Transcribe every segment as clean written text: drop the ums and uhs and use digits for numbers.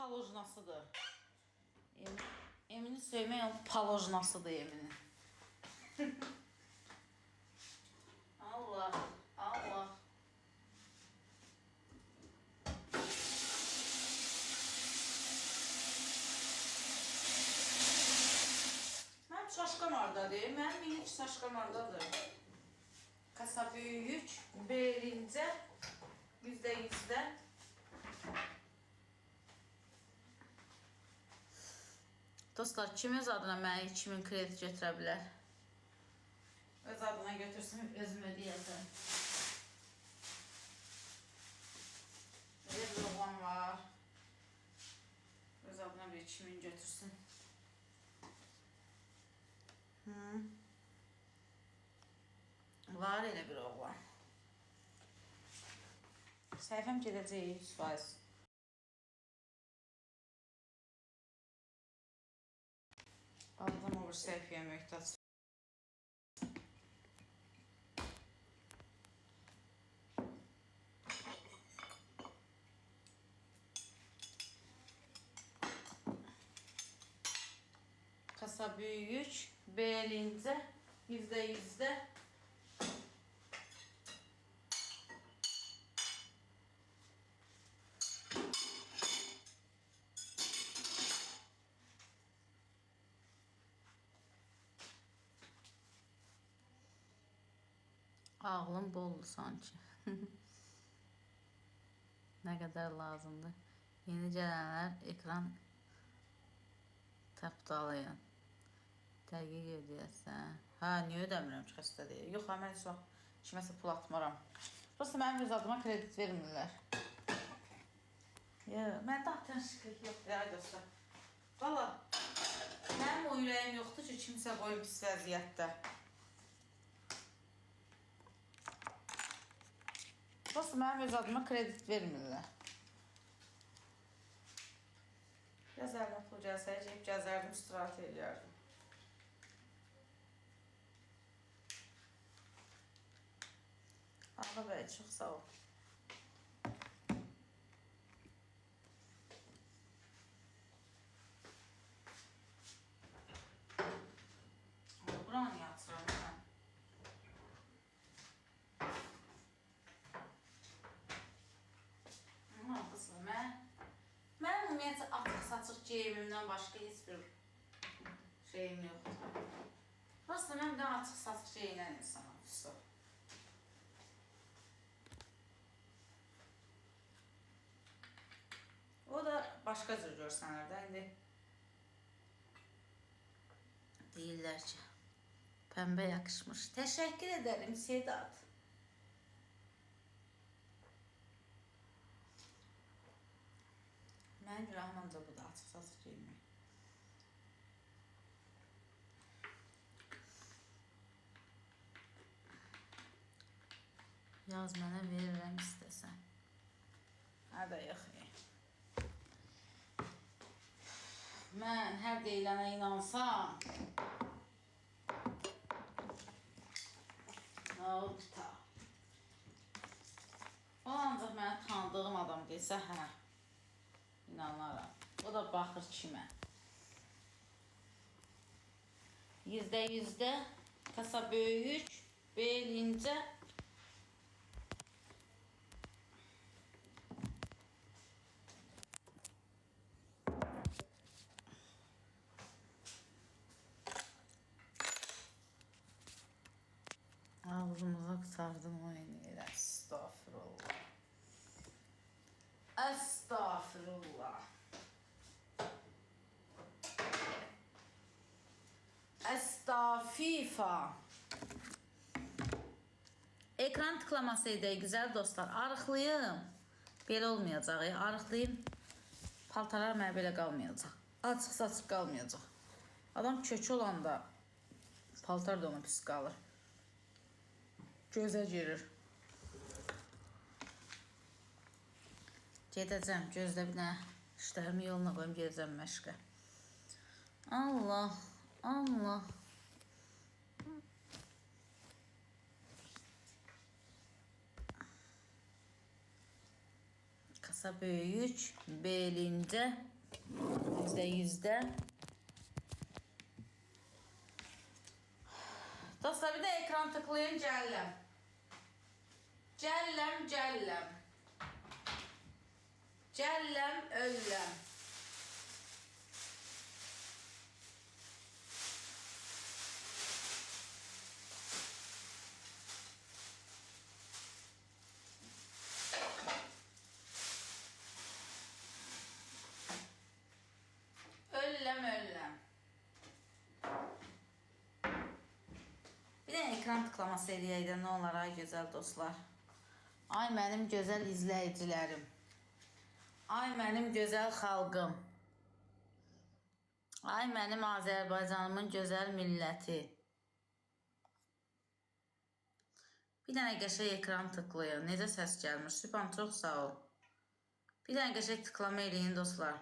palojnasıdır. Emini söymək onun palojnasıdır Eminin. Allah, Allah. Mənim şaşqam hardadır? Mənim minik şaşqam hardadır? Kasa böyük, belincə, %100'də. Dostlar, kim öz adına mənə 2000 kredi götürə bilər? Öz adına götürsün, özüm ödəyəcəm. Böyle bir oğlan var. Öz adına bir 2000 götürsün. Var elə bir oğlan. Səhifəm gedəcək 100%. Adam olur səhifəyə möhtaç. Kasa büyük, belincə, %100'də. Ağlım boldu sanki. Ne kadar lazımdır. Yeni gelenler ekran tapdalayın. Dəqiq ödəyəsən. Ha, niyə ödəmirəm ki, xəstə deyil. Yox, mən heç vaxt kiməsə pul atmaram. Prosta mənim öz adıma kredit vermirlər. Məndə atan şükür yoxdur, ay dostlar. Valla, mənim o ürəyim yoxdur ki, kimsə qoyub pis vəziyyətdə. Prosta mənim öz adıma kredit vermirlər. Biraz əlimə pul gəlsəyəcək, gəzərdim, istirahət edərdim. Ağa bəy, çox sağ ol. Buranı niyə açıram mən? Qızım, mən ümumiyyətlə açıq-saçıq geyimimdən başqa heç bir şeyim yoxdur. Prosta mən bir dənə açıq-saçıq geyinən insanım. O da başqa cür görsənir də, indi deyirlər ki, pəmbə yakışmış. Təşəkkür ederim Sedat. Mən günahımca bu da açıq-saçıq geyinmək. Yaz mənə verirəm istəsən. Hədə yox. Mən hər deyilənə inansam, nə oldu ta? O ancaq mənə tanıdığım adam deyilsə, hə, inanaram. O da baxır kimə. %100'də, kasa böyük, belincə. Ağzımıza qıtardım o elə. Estağfurullah. Estağfurullah. Estağfifa. Ekran tıklamasıydı güzel dostlar. Arıqlayım. Belə olmayacaq. Arıqlayım. Paltarlar mənə belə qalmayacaq. Açıq-saçıq qalmayacaq. Adam kökü olanda paltar da ona pis qalır. Gözə girir. Gedəcəm, gözlə bir dənə işlərimi yoluna qoyum, gedəcəm məşqə. Allah, Allah. Kasa böyük, belincə. %100'də. Dostlar, bir də ekran tıklayın, gəlirəm. Gəlirəm. Gəlləm, ölləm. Ölləm. Bir də ekran tıklaması eləyək də nə olar ay gözəl dostlar. Ay mənim gözəl izləyicilərim. Ay mənim gözəl xalqım. Ay mənim Azərbaycanımın gözəl milləti. Bir dənə qəşəng ekran tıklayın. Necə səs gəlmir? Sübhan, çox sağ ol. Bir dənə qəşəng tıklama eləyin dostlar.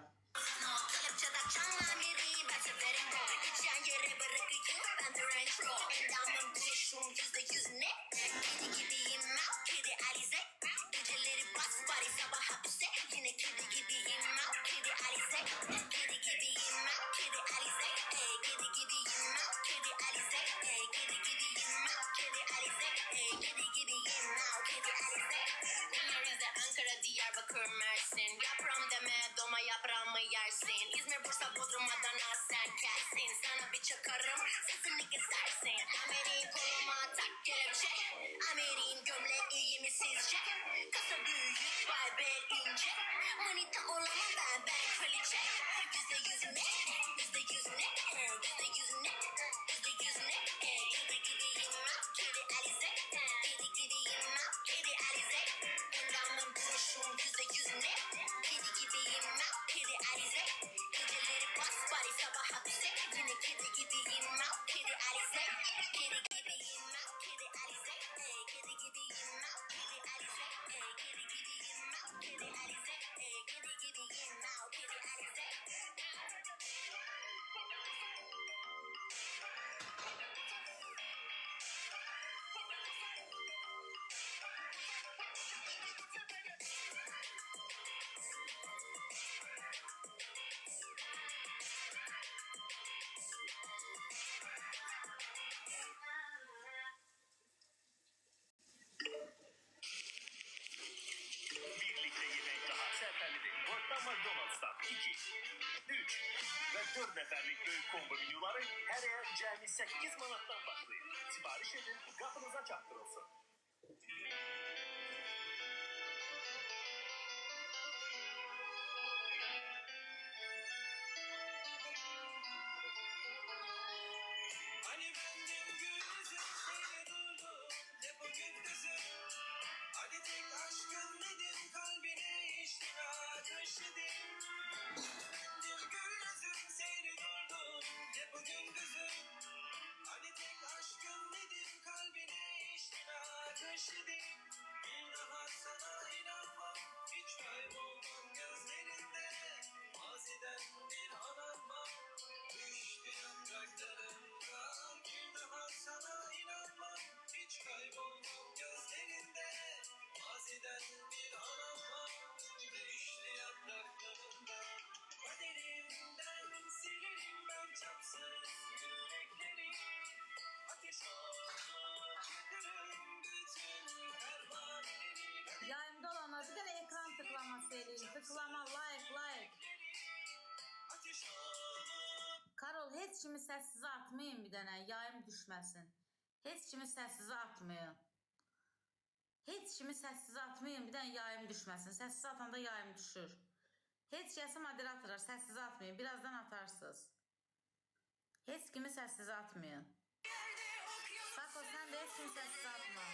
McDonald's'tan 2, 3 ve 4 neferlik büyük kombo menüleri her yer cəmi 8 manattan başlayır. Sipariş edin, qapınıza çatdırılsın. Hani bendim gözüm seni durdum, ne bugün kızım. Hadi tek aşkın nedir kalbine iştira taşıdım. Bendim gözüm seni durdum, ne bugün kızım. Hadi tek aşkın nedir kalbine iştira taşıdım. Bir daha sana inanmam, hiç kaybolmam gözlerinde. Maziden bir ananmam, düştü yapraklarımdan. Bir daha sana inanmam, hiç kaybolmam gözlerinde. Maziden bir ananmam, düştü yapraklarımdan. Kaderimden silerim ben çapsız yürekleri. Ateş olup yakarım bütün pervaneleri. Yayımda olanlar bir tane ekran tıklaması eləyin. Tıklama, like. Karol, heç kimi səssizə atmayın bir dənə, yayım düşməsin. Heç kimi səssizə atmayın. Heç kimi səssizə atmayın, bir dənə yayım düşməsin. Səssizə atanda yayım düşür. Heç kəsi moderatorlar səssizə atmayın, birazdan atarsınız. Heç kimi səssizə atmayın. Sako, sən də heç kimi səssizə atma.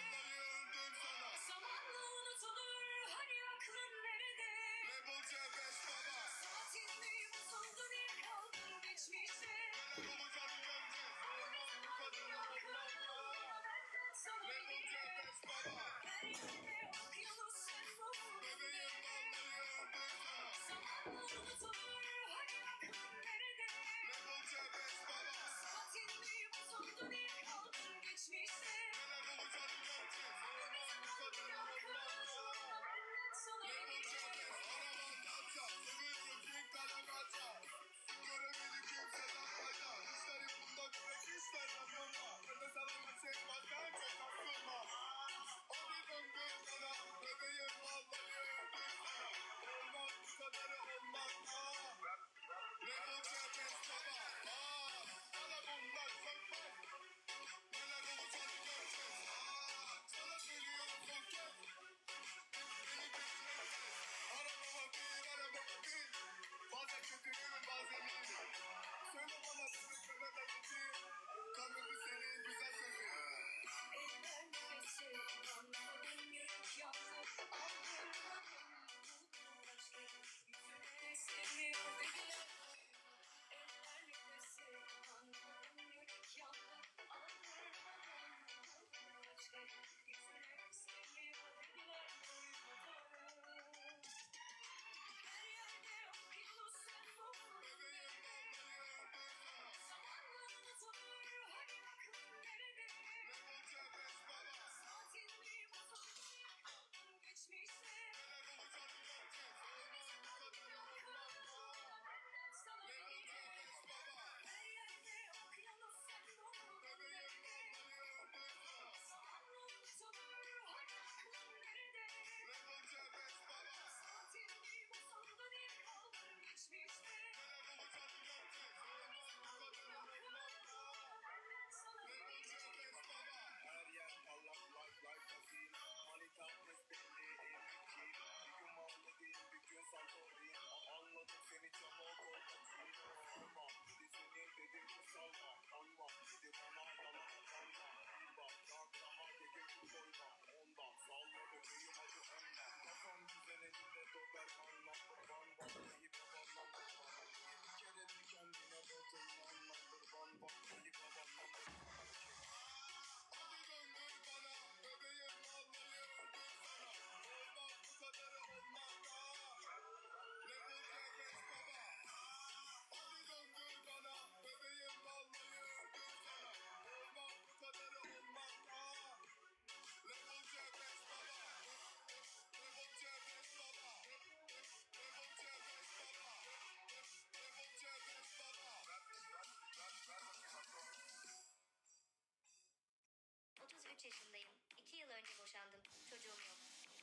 13 yaşındayım. 2 yıl önce boşandım. Çocuğum yok.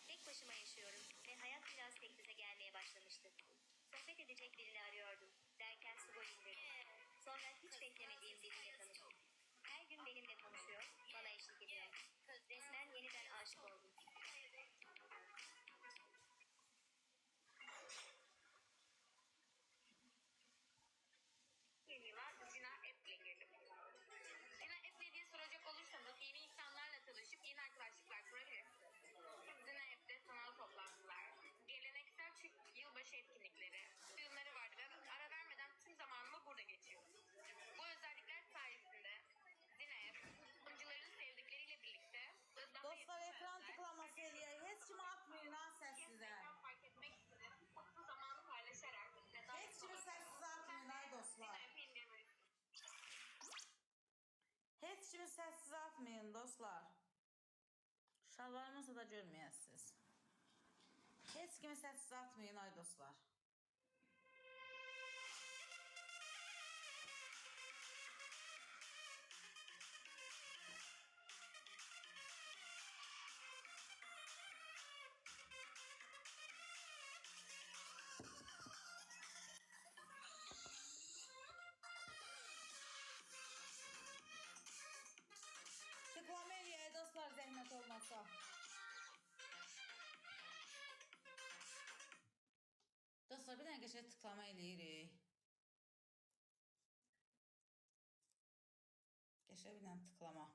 Tek başıma yaşıyorum ve hayat biraz tek düze gelmeye başlamıştı. Sohbet edecek birini arıyordum. Derken Sugo indirdim. Sonra hiç beklemediğim biriyle tanıştım. Her gün benimle konuşuyor, bana eşlik ediyor. Resmen yeniden aşık oldum. Yeni yıla Zina App'le girdim. Zina App ne diye soracak olursanız yeni insanlarla tanışıp yeni arkadaşlıklar kurabilirsiniz. Zina App'te sanal toplantılar, geleneksel Türk yılbaşı etkinlikleri, düğünleri vardır. Ara vermeden tüm zamanımı burada geçiriyorum. Bu özellikler sayesinde Zina App, kullanıcıların sevdikleriyle birlikte daha Dostlar yakın ekran özel, tıklaması eləyək. Heç kimi atmayın ha səssizə. ekran fark etmek istedim. Bu zamanı paylaşarak ve daha Heç kimi səssizə atmayın ay dostlar. Zina App'i indirmelisiniz. Heç kimi səssizə atmayın dostlar. Şalvarımızı da görməyəsiniz. Heç kimi səssizə atmayın ay dostlar. Tıklama eləyək dostlar, zəhmət olmasa. Dostlar bir dənə qəşəng tıklama eləyirik. Qəşəng bir dənə tıklama.